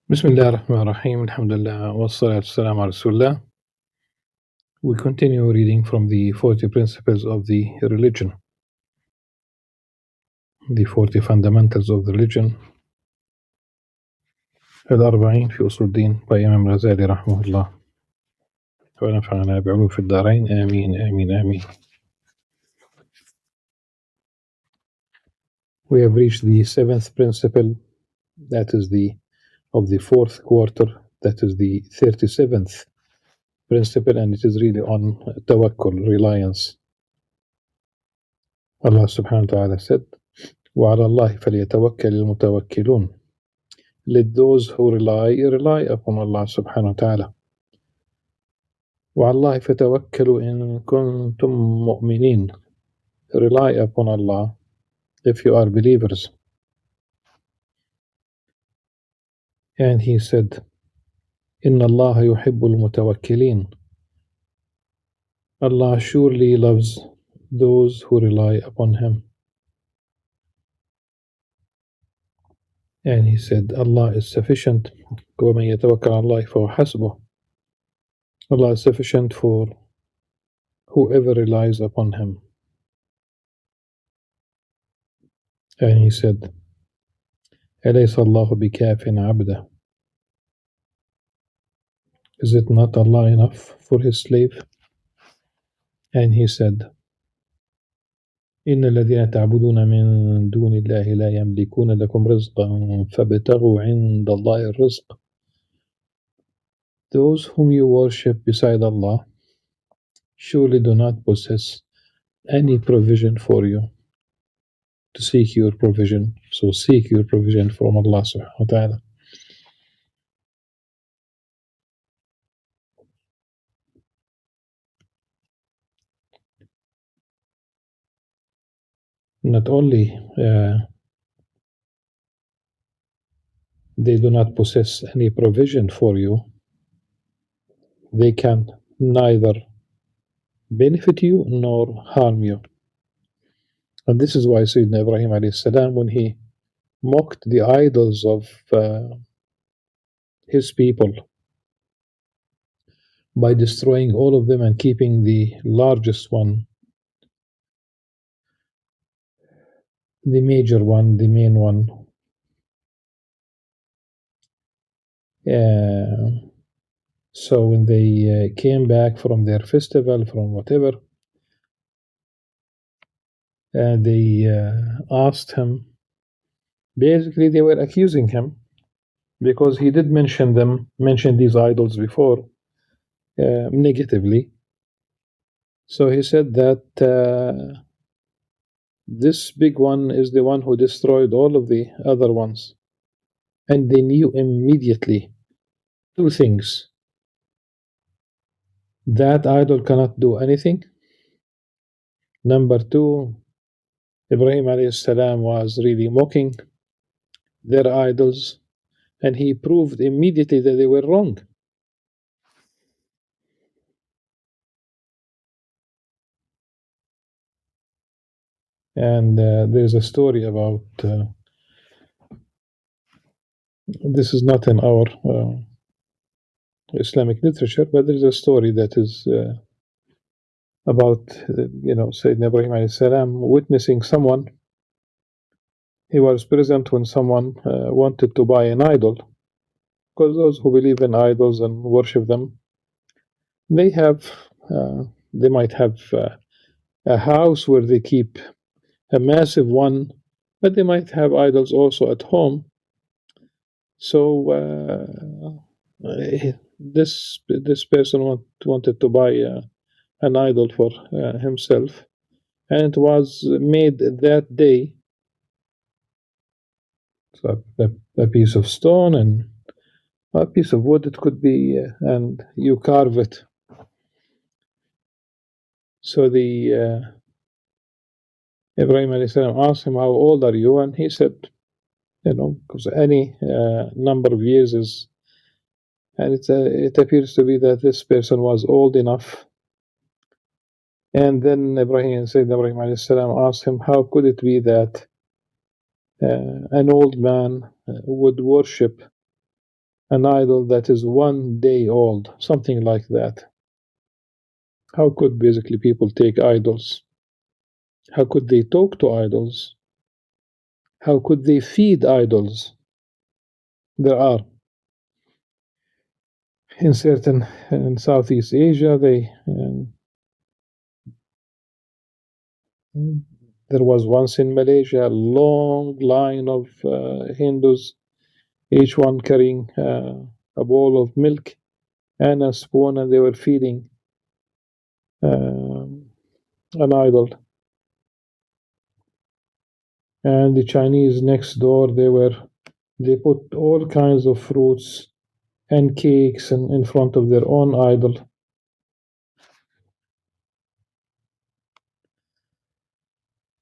Bismillah ar-Rahman ar-Rahim, Alhamdulillah, wa salatu salam ala Rasulullah. We continue reading from the 40 principles of the religion, the 40 fundamentals of the religion, Al-Arba'in fi Usul Din by Imam Al-Ghazali rahimahullah. ونفعنا بعلوم في الدارين آمين آمين آمين. We have reached the 7th principle, that is of the 4th quarter, that is the 37th principle, and it is really on tawakkul, reliance. Allah subhanahu wa ta'ala said, وَعَلَى اللَّهِ فَلْيَتَوَكَّلِ الْمُتَوَكِّلُونَ. Let those who rely upon Allah subhanahu wa ta'ala. وَعَلَى اللَّهِ فَتَوَكَّلُوا إِن كُنتُم مُؤْمِنِينَ. Rely upon Allah if you are believers. And he said, إِنَّ اللَّهَ يُحِبُّ الْمُتَوَكِّلِينَ. Allah surely loves those who rely upon Him. And he said, Allah is sufficient. وَمَن يَتَوَكَّلْ عَلَى اللَّهِ فَهُوَ حَسْبُهُ. Allah is sufficient for whoever relies upon Him. And he said, أَلَيْسَ اللَّهُ بِكَافٍ عَبْدَهُ. Is it not Allah enough for His slave? And he said, إِنَّ الَّذِينَ تَعْبُدُونَ مِن دُونِ اللَّهِ لَا يَمْلِكُونَ لَكُمْ رِزْقًا فَابْتَغُوا عِندَ اللَّهِ الرِّزْقَ. Those whom you worship beside Allah surely do not possess any provision for you to seek your provision. So seek your provision from Allah subhanahu wa ta'ala. Not only they do not possess any provision for you, they can neither benefit you nor harm you. And this is why Sayyidina Ibrahim alayhi salam, when he mocked the idols of his people by destroying all of them and keeping the largest one, the major one, the main one, so when they came back from their festival, from whatever, they asked him, basically they were accusing him because he did mention these idols before negatively. So he said that this big one is the one who destroyed all of the other ones. And they knew immediately two things. That idol cannot do anything. Number two, Ibrahim alayhi salam was really mocking their idols, and he proved immediately that they were wrong. And there's a story about, this is not in our Islamic literature, but there's a story that is about, Sayyidina Ibrahim alayhi salam witnessing someone. He was present when someone wanted to buy an idol, because those who believe in idols and worship them, they might have a house where they keep a massive one, but they might have idols also at home. So this person wanted to buy an idol for himself, and it was made that day. So a piece of stone and a piece of wood, it could be, and you carve it. So the Ibrahim alayhi salam asked him, how old are you? And he said, because any number of years is, and it appears to be that this person was old enough. And then Ibrahim alayhi salam asked him, how could it be that an old man would worship an idol that is 1 day old, something like that. How could basically people take idols? How could they talk to idols? How could they feed idols? There are in Southeast Asia, there was once in Malaysia a long line of Hindus, each one carrying a bowl of milk and a spoon, and they were feeding an idol. And the Chinese next door, they put all kinds of fruits and cakes in front of their own idol.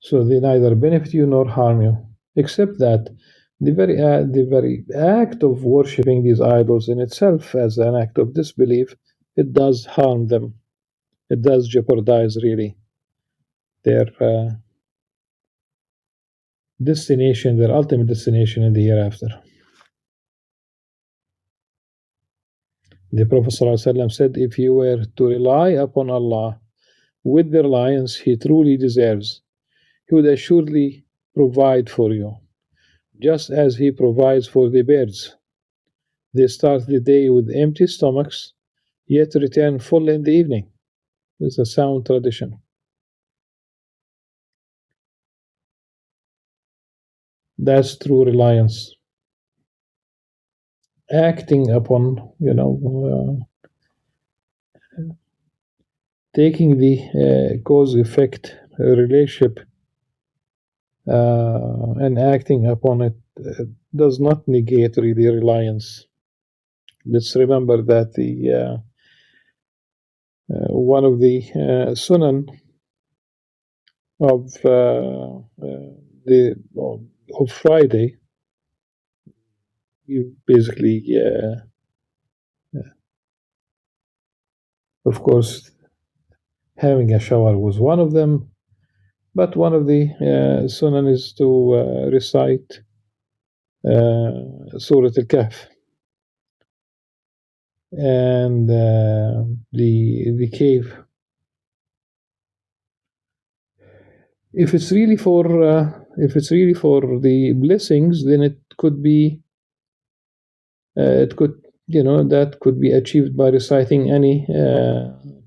So they neither benefit you nor harm you, except that the very act of worshiping these idols in itself, as an act of disbelief, it does harm them. It does jeopardize really their destination, their ultimate destination in the hereafter. The Prophet ﷺ said, if you were to rely upon Allah with the reliance He truly deserves, He would assuredly provide for you, just as He provides for the birds. They start the day with empty stomachs, yet return full in the evening. It's a sound tradition. That's true reliance. Acting upon, taking the cause-effect relationship and acting upon it does not negate really reliance. Let's remember that the one of the sunan of of Friday, you basically, of course, having a shower was one of them, but one of the sunan is to recite Surah Al-Kahf. And the cave. If it's really for the blessings, then it could be that could be achieved by reciting any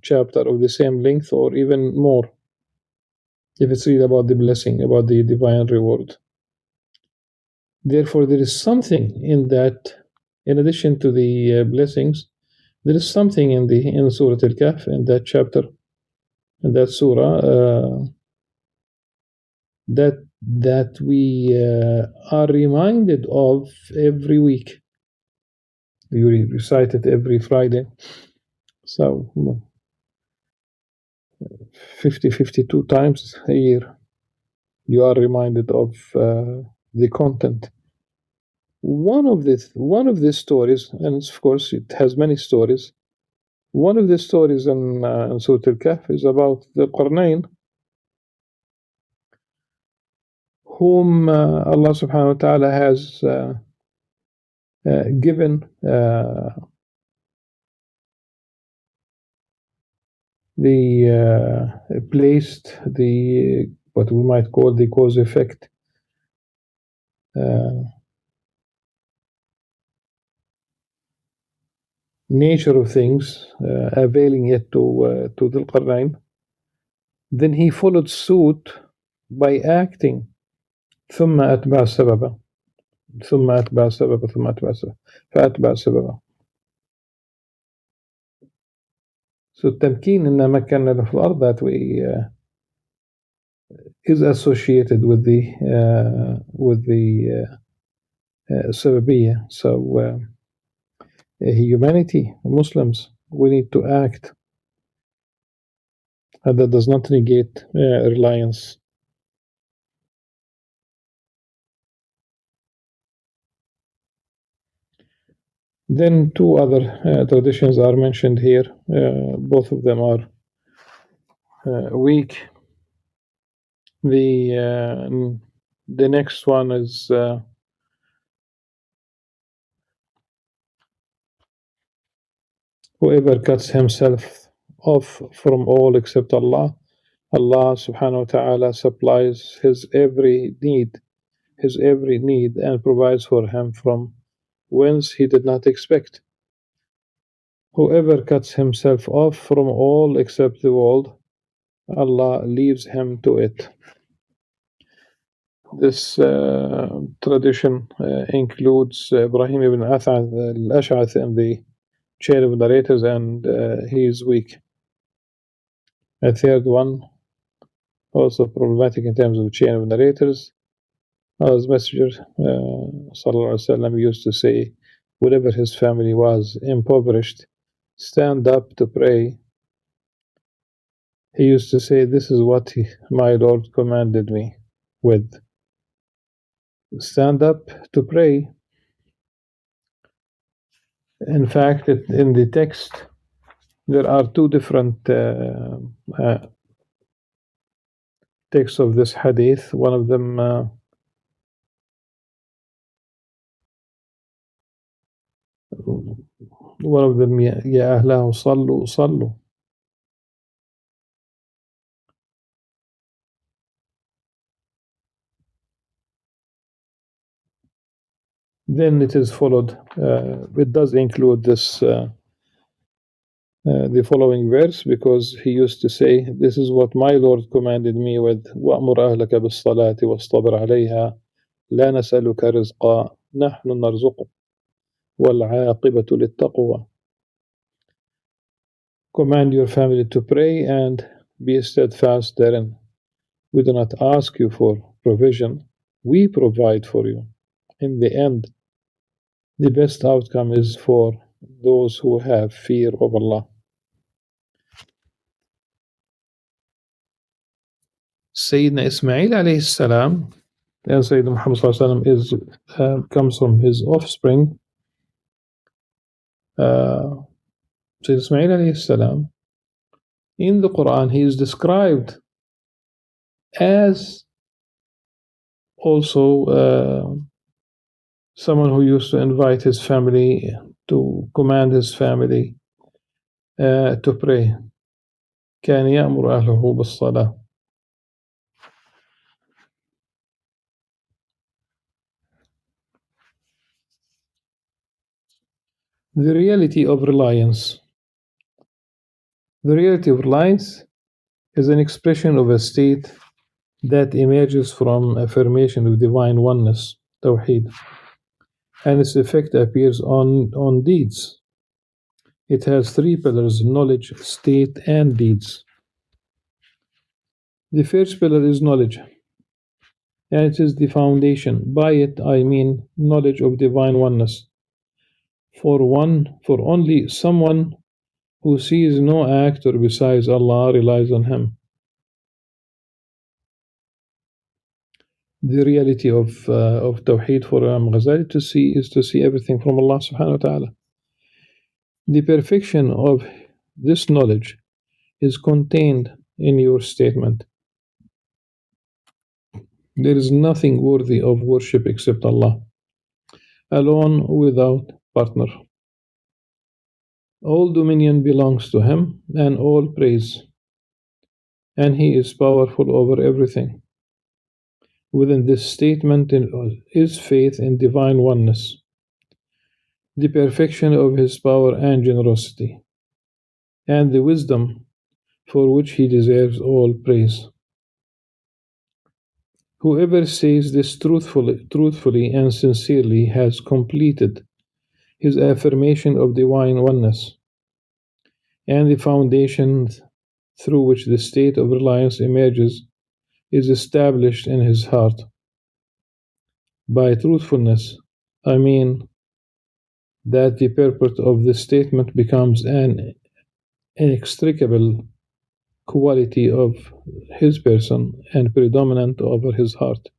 chapter of the same length or even more. If it's really about the blessing, about the divine reward. Therefore, there is something in that, in addition to the blessings, there is something in Surah Al-Kahf, in that chapter, in that surah, that we are reminded of every week. You recite it every Friday. So 52 times a year, you are reminded of the content. One of these stories, and of course it has many stories. One of the stories in Surah Al-Kahf is about the Qarnayn, whom Allah subhanahu wa ta'ala has given placed the what we might call the cause effect nature of things, availing it to Dhul Qarnayn. Then he followed suit by acting ثم أتبع سببا ثم أتبع سببا ثم أتبع سببا فأتبع سببا. So التمكين إن مكنا له في الأرض, that we is associated with the sababiyya. So humanity, Muslims, we need to act, and that does not negate reliance. Then two other traditions are mentioned here. Both of them are weak. The next one is Whoever cuts himself off from all except Allah, Allah subhanahu wa ta'ala supplies his every need and provides for him from whence he did not expect. Whoever cuts himself off from all except the world, Allah leaves him to it. This tradition includes Ibrahim ibn al-Ash'ath in the chain of narrators, and he is weak. A third one, also problematic in terms of the chain of narrators. Allah's Messenger ﷺ used to say, whenever his family was impoverished, stand up to pray. He used to say, this is what my Lord commanded me with. Stand up to pray. In fact, in the text, there are two different texts of this hadith. One of them يا أهله صلوا صلوا. Then it is followed. It does include this the following verse, because he used to say, this is what my Lord commanded me with, وَأْمُرْ أَهْلَكَ بِالصَّلَاةِ وَاصْطَبِرْ عَلَيْهَا لَا نَسْأَلُكَ رِزْقًا نَحْنُ نَرْزُقُكَ وَالْعَاقِبَةُ لِلتَّقْوَى. Command your family to pray and be steadfast therein. We do not ask you for provision, we provide for you. In the end, the best outcome is for those who have fear of Allah. Sayyidina Ismail alayhi salam, and Sayyidina Muhammad sallallahu alayhi wasallam comes from his offspring. Sayyidina Ismail alayhi salam, in the Quran, he is described as also someone who used to invite his family, to command his family to pray. كان يأمر أهله بالصلاة. The reality of reliance. The reality of reliance is an expression of a state that emerges from affirmation of divine oneness, Tawheed, and its effect appears on deeds. It has three pillars: knowledge, state, and deeds. The first pillar is knowledge, and it is the foundation. By it I mean knowledge of divine oneness. For only someone who sees no actor besides Allah relies on him. The reality of Tawheed for Imam Al-Ghazali is to see everything from Allah subhanahu wa ta'ala. The perfection of this knowledge is contained in your statement. There is nothing worthy of worship except Allah, alone without partner. All dominion belongs to Him and all praise, and He is powerful over everything. Within this statement is faith in divine oneness, the perfection of His power and generosity, and the wisdom for which He deserves all praise. Whoever says this truthfully and sincerely has completed his affirmation of divine oneness, and the foundation through which the state of reliance emerges is established in his heart. By truthfulness, I mean that the purport of this statement becomes an inextricable quality of his person and predominant over his heart,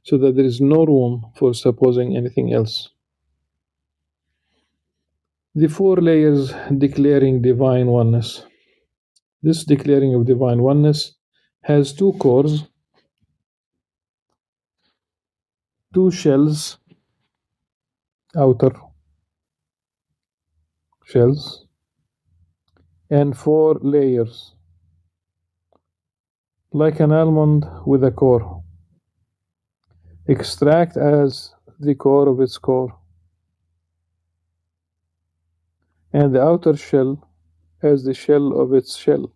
so that there is no room for supposing anything else. The four layers declaring divine oneness. This declaring of divine oneness has two cores, two shells, outer shells, and four layers, like an almond with a core. Extract as the core of its core, and the outer shell as the shell of its shell.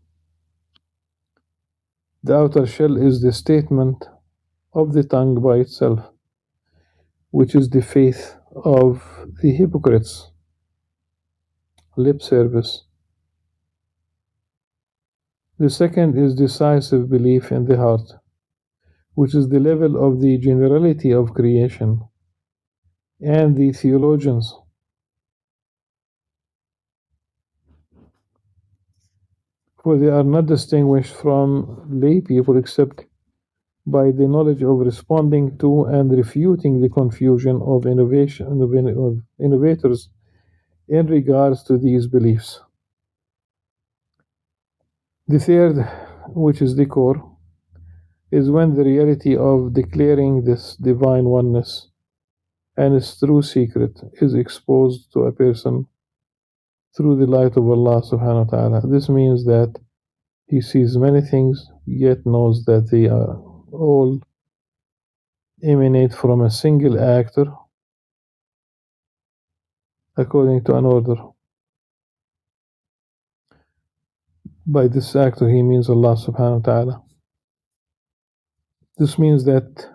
The outer shell is the statement of the tongue by itself, which is the faith of the hypocrites, lip service. The second is decisive belief in the heart, which is the level of the generality of creation and the theologians, for they are not distinguished from lay people except by the knowledge of responding to and refuting the confusion of innovators in regards to these beliefs. The third, which is the core, is when the reality of declaring this divine oneness and its true secret is exposed to a person through the light of Allah subhanahu wa ta'ala. This means that he sees many things, yet knows that they are all emanate from a single actor according to an order. By this actor, he means Allah subhanahu wa ta'ala. This means that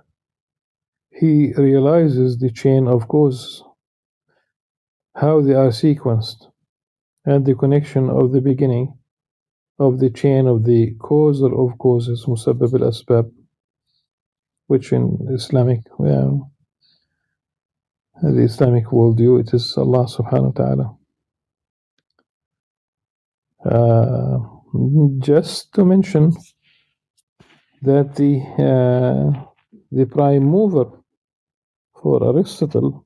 he realizes the chain of causes, how they are sequenced, and the connection of the beginning of the chain of the causer of causes, musabbab al-asbab, which in the Islamic worldview, it is Allah subhanahu wa ta'ala. Just to mention that the prime mover for Aristotle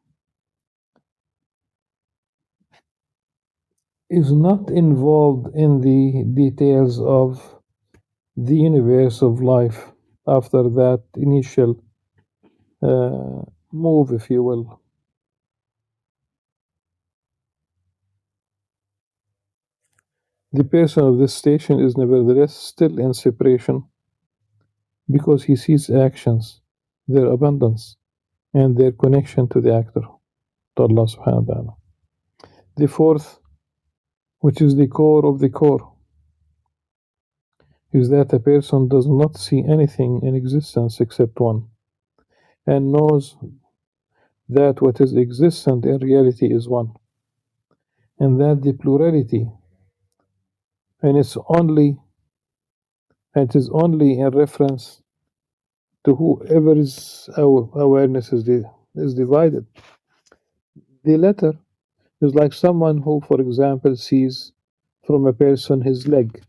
is not involved in the details of the universe of life after that initial move, if you will. The person of this station is nevertheless still in separation because he sees actions, their abundance, and their connection to the actor, to Allah subhanahu wa ta'ala. The fourth, which is the core of the core, is that a person does not see anything in existence except one, and knows that what is existent in reality is one, and that the plurality, and it is only in reference to whoever's awareness is divided. The latter is like someone who, for example, sees from a person his leg,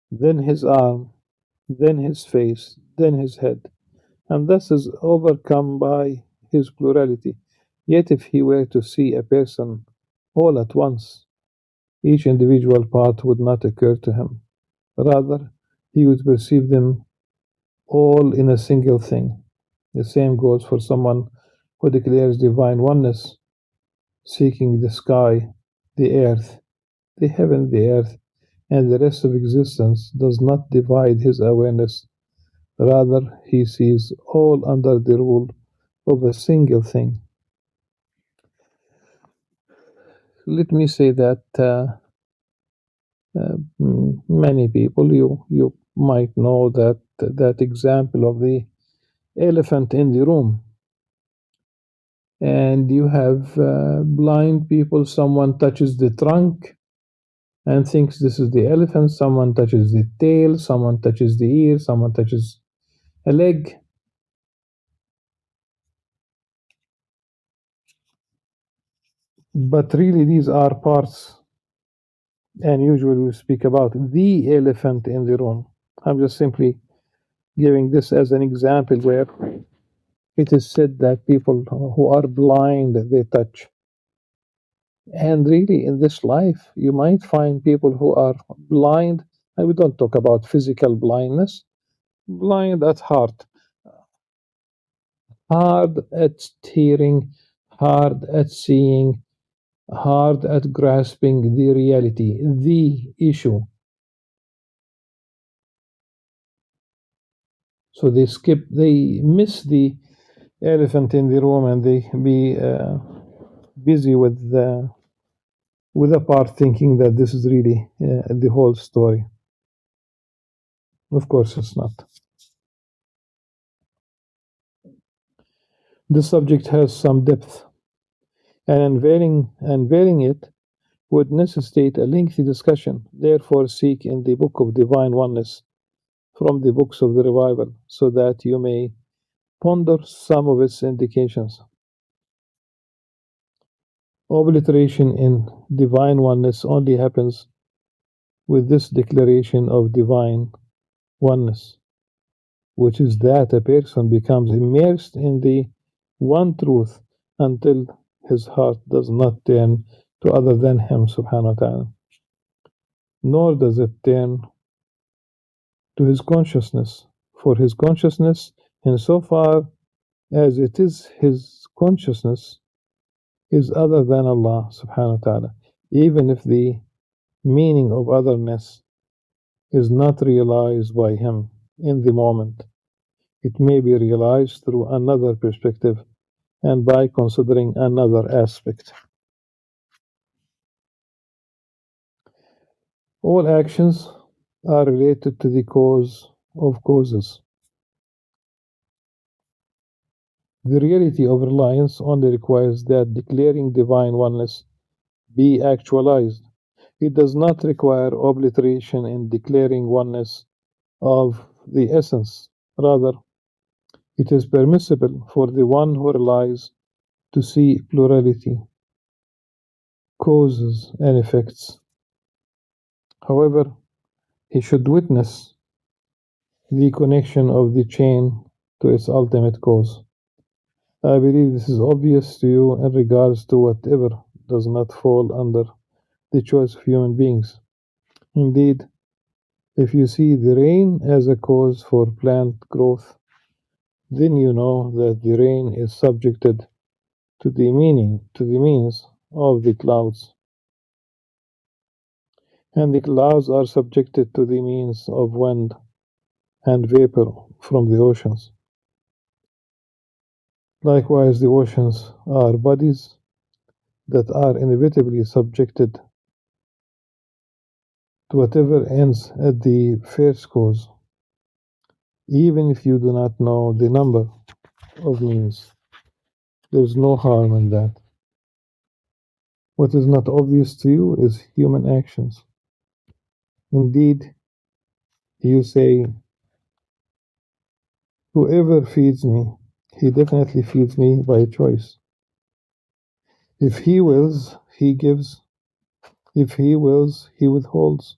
then his arm, then his face, then his head, and thus is overcome by his plurality. Yet if he were to see a person all at once, each individual part would not occur to him. Rather, he would perceive them all in a single thing. The same goes for someone who declares divine oneness, seeking the sky, the earth, the heaven, the earth, and the rest of existence does not divide his awareness. Rather, he sees all under the rule of a single thing. Let me say that many people, you might know that example of the elephant in the room, and you have blind people. Someone touches the trunk and thinks this is the elephant. Someone touches the tail. Someone touches the ear. Someone touches a leg. But really, these are parts, and usually we speak about the elephant in the room. I'm just simply giving this as an example where it is said that people who are blind, they touch. And really, in this life, you might find people who are blind, and we don't talk about physical blindness, blind at heart, hard at hearing, hard at seeing, hard at grasping the reality, the issue. So they miss the elephant in the room, and they be busy with a part thinking that this is really the whole story. Of course, it's not. This subject has some depth, and unveiling it would necessitate a lengthy discussion. Therefore, seek in the Book of Divine Oneness from the books of the Revival, so that you may ponder some of its indications. Obliteration in divine oneness only happens with this declaration of divine oneness, which is that a person becomes immersed in the one truth until his heart does not turn to other than him, subhanahu wa ta'ala, nor does it turn to his consciousness, for his consciousness, insofar as it is his consciousness, is other than Allah subhanahu wa ta'ala, even if the meaning of otherness is not realized by him in the moment. It may be realized through another perspective and by considering another aspect. All actions are related to the cause of causes. The reality of reliance only requires that declaring divine oneness be actualized. It does not require obliteration in declaring oneness of the essence. Rather, it is permissible for the one who relies to see plurality, causes, and effects. However, he should witness the connection of the chain to its ultimate cause. I believe this is obvious to you in regards to whatever does not fall under the choice of human beings. Indeed, if you see the rain as a cause for plant growth, then you know that the rain is subjected to the means of the clouds, and the clouds are subjected to the means of wind and vapor from the oceans. Likewise, the oceans are bodies that are inevitably subjected to whatever ends at the first cause, even if you do not know the number of means. There is no harm in that. What is not obvious to you is human actions. Indeed, you say, whoever feeds me, he definitely feeds me by choice. If he wills, he gives. If he wills, he withholds.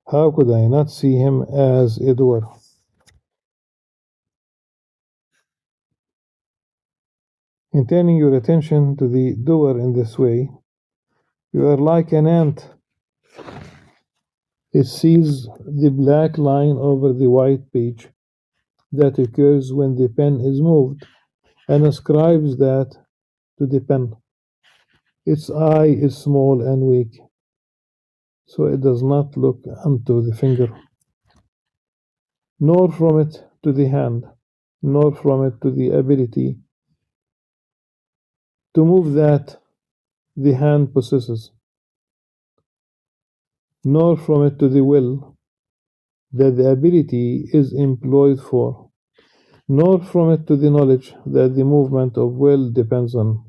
How could I not see him as a doer? In turning your attention to the doer in this way, you are like an ant. It sees the black line over the white page that occurs when the pen is moved and ascribes that to the pen. Its eye is small and weak, so it does not look unto the finger, nor from it to the hand, nor from it to the ability to move that the hand possesses, nor from it to the will that the ability is employed for, nor from it to the knowledge that the movement of will depends on,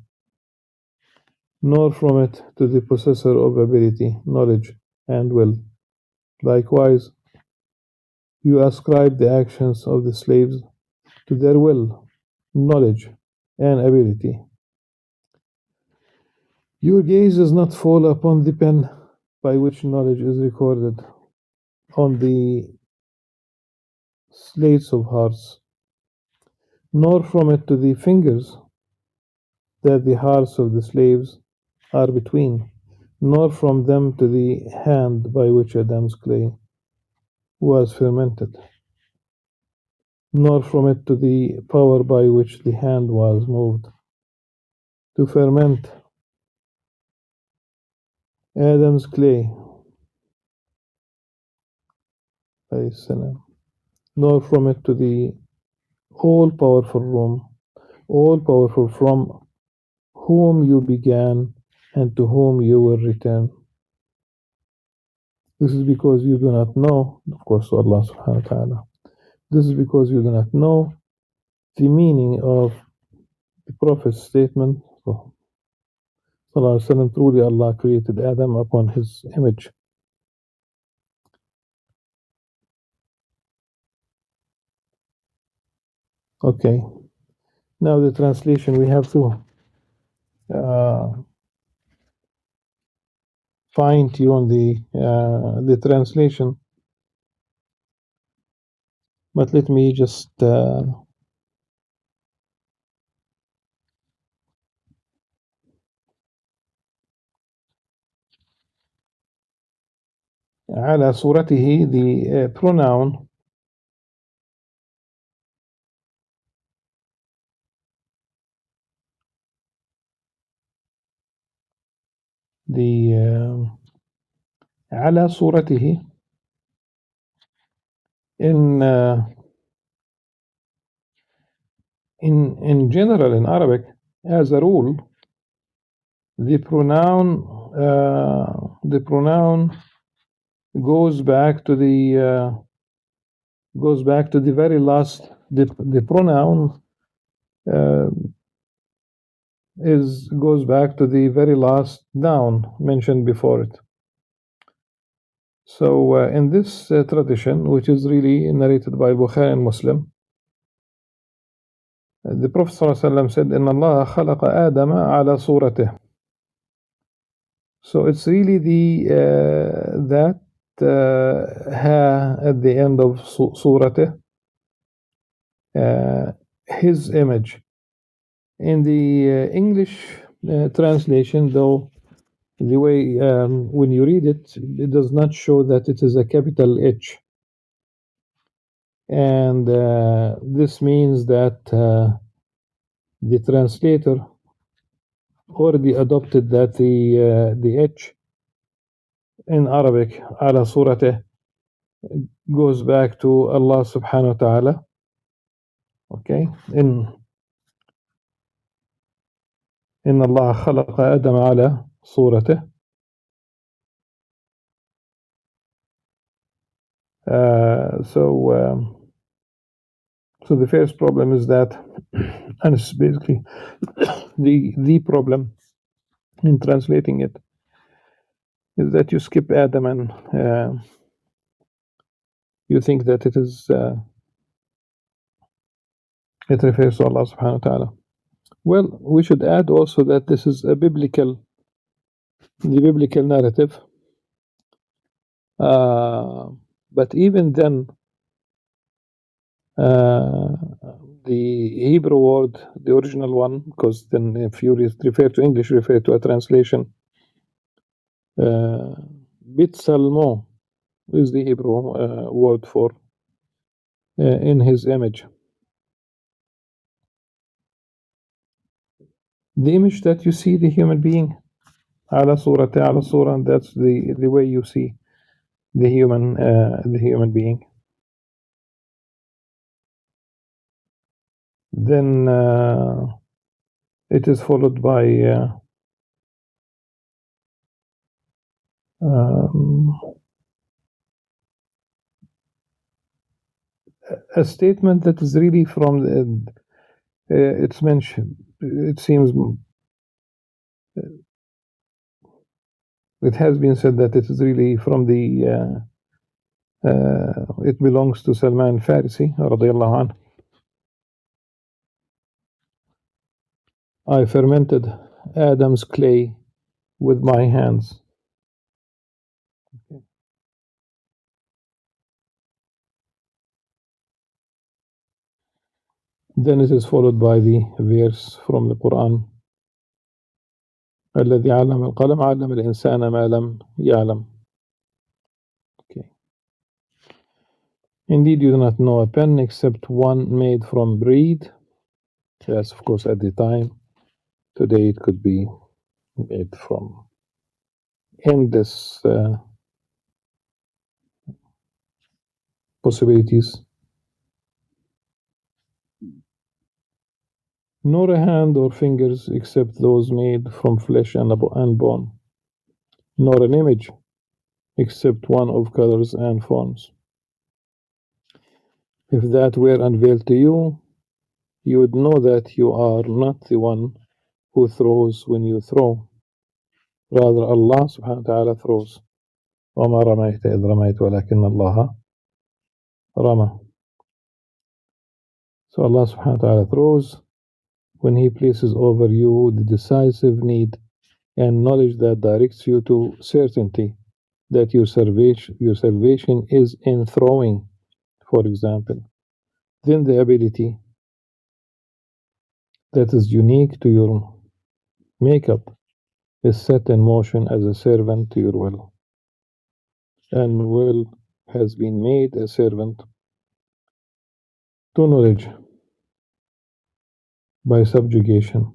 nor from it to the possessor of ability, knowledge, and will. Likewise, you ascribe the actions of the slaves to their will, knowledge, and ability. Your gaze does not fall upon the pen by which knowledge is recorded on the slates of hearts, nor from it to the fingers that the hearts of the slaves are between, nor from them to the hand by which Adam's clay was fermented, nor from it to the power by which the hand was moved to ferment Adam's clay, alayhi salam, nor from it to the all-powerful room, all-powerful from whom you began and to whom you will return. This is because you do not know, of course, Allah subhanahu wa ta'ala. This is because you do not know the meaning of the Prophet's statement. So, Sallallahu Alaihi Wasallam, truly Allah created Adam upon his image. Okay. Now the translation, we have to fine tune the translation. But let me just على صورته, the pronoun على صورته in general in Arabic, as a rule, the pronoun goes back to the very last. The pronoun goes back to the very last noun mentioned before it. So in this tradition, which is really narrated by Bukhari and Muslim, the Prophet ﷺ said, "Inna Allah khalaqa Adama ala suratih." So it's really that ha at the end of suratih, his image. In the English translation, though, the way when you read it, it does not show that it is a capital H. And this means that the translator already adopted that the H in Arabic, ala suratih, goes back to Allah subhanahu wa ta'ala. Okay, in Allah khalaqa Adam ala suratih. So the first problem is that, and it's basically the problem in translating it, is that you skip Adam and you think that it refers to Allah subhanahu wa ta'ala. Well, we should add also that this is the biblical narrative. But even then, the Hebrew word, the original one, because then if you refer to English, refer to a translation, Bitsalmo is the Hebrew word for in his image. The image that you see the human being, ala surah, and that's the way you see the human being. Then it is followed by a statement that is really from it's mentioned. It seems it has been said that it is really from the it belongs to Salman Farisi radiyallahu anhu. I fermented Adam's clay with my hands. Okay. Then it is followed by the verse from the Quran. الذي علم القلم علم الإنسان ما لم يعلم. Okay. Indeed, you do not know a pen except one made from reed. Yes, of course, at the time. Today it could be made from endless possibilities, nor a hand or fingers except those made from flesh and bone, nor an image except one of colors and forms. If that were unveiled to you, you would know that you are not the one who throws when you throw. Rather, Allah subhanahu wa ta'ala throws. وَمَا رَمَيْتَ إِذْ رَمَيْتَ وَلَكِنَّ اللَّهَ رَمَى. So Allah subhanahu wa ta'ala throws when He places over you the decisive need and knowledge that directs you to certainty that your salvation is in throwing, for example. Then the ability that is unique to your makeup is set in motion as a servant to your will, and will has been made a servant to knowledge by subjugation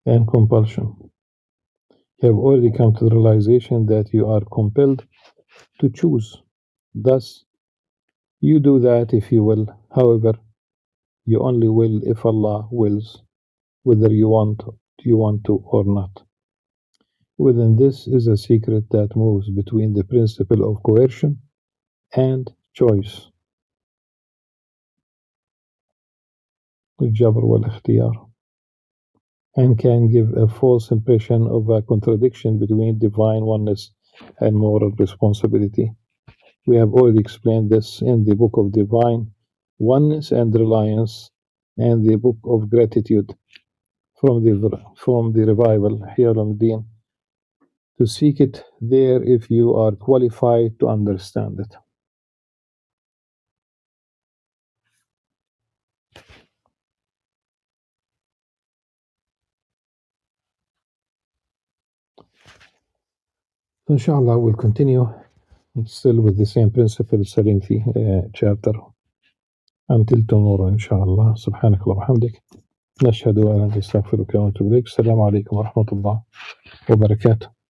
and compulsion. You have already come to the realization that you are compelled to choose. Thus, you do that if you will. However, you only will if Allah wills, whether you want to or not. Within this is a secret that moves between the principle of coercion and choice, الجبر والاختيار, and can give a false impression of a contradiction between divine oneness and moral responsibility. We have already explained this in the book of divine oneness and reliance and the book of gratitude from the revival, Ihya Ulum, to seek it there if you are qualified to understand it. So inshallah, we'll continue still with the same principle, studying the chapter until tomorrow, inshallah. سبحانك اللهم وبحمدك نشهد أن لا إله إلا أنت نستغفرك ونتوب إليك. السلام عليكم ورحمة الله وبركاته.